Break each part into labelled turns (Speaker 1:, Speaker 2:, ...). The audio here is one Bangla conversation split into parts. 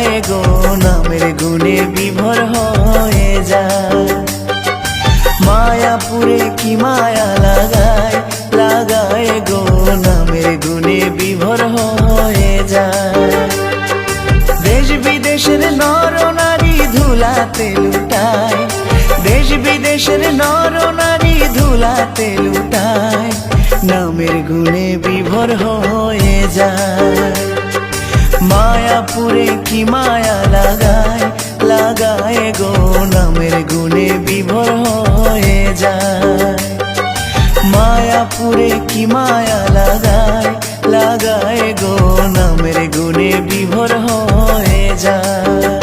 Speaker 1: লাগায় গো নামের গুণে বিভোর হয়ে যায়। মায়াপুরে কি মায়া লাগায় লাগায় গো নামের গুণে বিভোর হয়ে যায়। দেশ বিদেশের নর নারী ধুলাতে লুটায়, দেশ বিদেশের নর নারী ধুলাতে লুটায়, নামের গুণে বিভোর হয়ে যায়। মায়াপুরে কি মায়া লাগায় লাগায় গো নামের গুণে বিভোর হয়ে যায়। মায়াপুরে কি মায়া লাগায় লাগায় গো নামের গুণে বিভোর হয়ে যায়।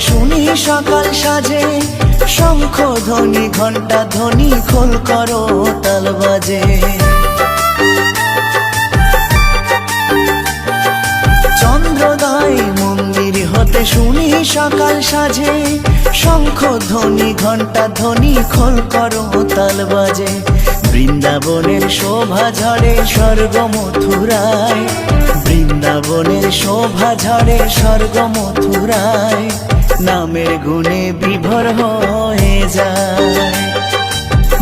Speaker 1: শুনি সকাল সাজে শঙ্খ ধ্বনি ঘণ্টা ধ্বনি খোল করো তাল বাজে। চন্দ্রোদয় মন্দির হতে শুনি সকাল সাজে শঙ্খ ধ্বনি ঘণ্টা ধ্বনি খোল করো তাল বাজে। বৃন্দাবনের শোভা ঝরে স্বর্গ মথুরায়, বৃন্দাবনের শোভা ঝরে স্বর্গ মথুরায়, নামের গুণে বিভোর হয়ে যায়।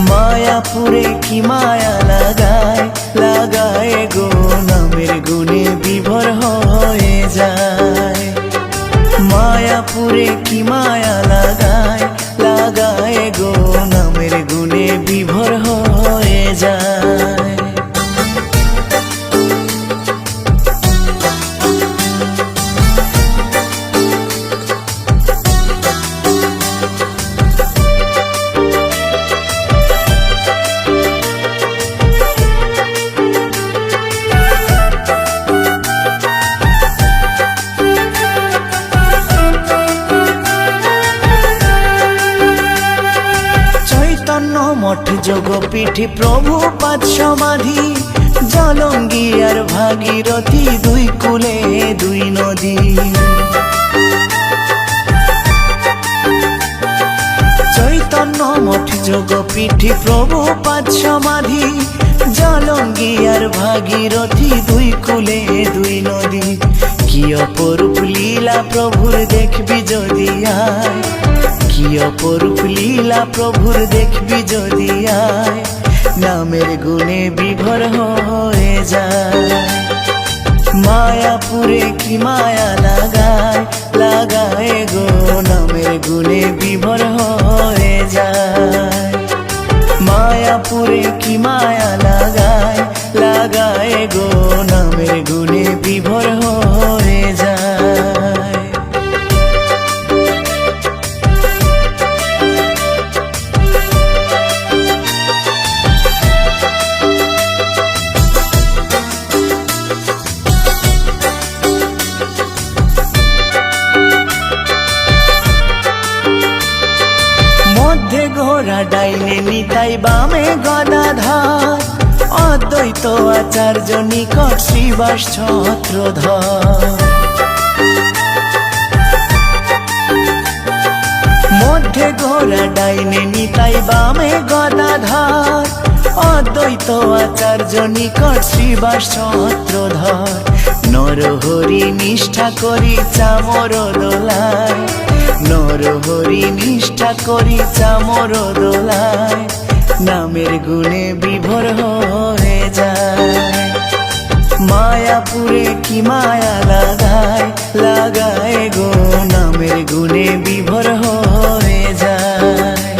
Speaker 1: মায়াপুরে কি মায়া লাগায় লাগায় গো নামের গুণে বিভোর হয়ে যায়। মায়াপুরে কি মায়া লাগায় লাগায় গো নামের গুণে বিভোর হয়ে যায়। মঠ যোগপীঠে প্রভু পাদ সমাধি, জলঙ্গি আর ভাগীরথী দুই কূলে দুই নদী। চৈতন্য মঠ যোগপীঠে প্রভু পাদ সমাধি, জলঙ্গি আর ভাগীরথী দুই কূলে দুই নদী। কি অপরূপ লীলা প্রভুর দেখবি যদি আয়, কি অপরূপ লীলা প্রভুর দেখবি যদি আয়, নামের গুণে বিভোর হয়ে যায়। মায়াপুরে কি মায়া লাগায় লাগায় গো নামের গুণে বিভোর হয়ে যায়। মায়াপুরে কি মায়া লাগায় লাগায় গো নামের গুণে বিভোর হয়ে যায়। ঘোড়া ডাইনে নিতাই বামে গদাধর, অদ্বৈত আচার্য নিকট শ্রীবাস ছত্রধর। মধ্যে ঘোড়া ডাইনে নিতাই বামে গদাধর, অদ্বৈত আচার্য নিকট শ্রীবাস ছত্রধর। নরহরি নিষ্ঠা করি চামর দোলায়, নরহরি নিষ্ঠা করি চামর দোলায়, নামের গুণে বিভোর হয়ে যায়। মায়াপুরে কি মায়া লাগায় লাগায় গো নামের গুণে বিভোর হয়ে যায়।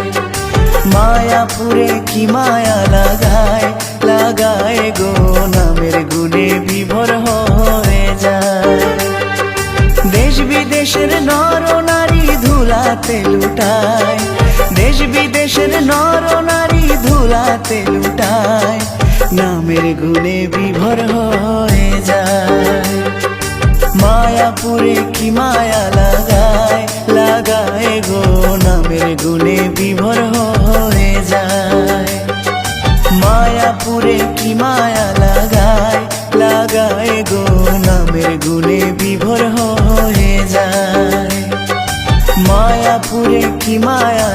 Speaker 1: মায়াপুরে কি মায়া লাগায় লাগায় গো নামের গুণে বিভোর হয়ে যায়। দেশ বিদেশের নর নারী ধুলাতে লুটায়, দেশ বিদেশের নর নারী ধুলাতে লুটায়, নামের গুণে বিভোর হয়ে যায়। মায়াপুরে কি মায়া লাগায় লাগায় গো নামের গুণে বিভোর হয়ে যায়। মায়াপুরে কি মায়া লাগায় লাগায় গো নামের গুণে বিভোর হয়ে যায়। মায়াপুরে কি মায়া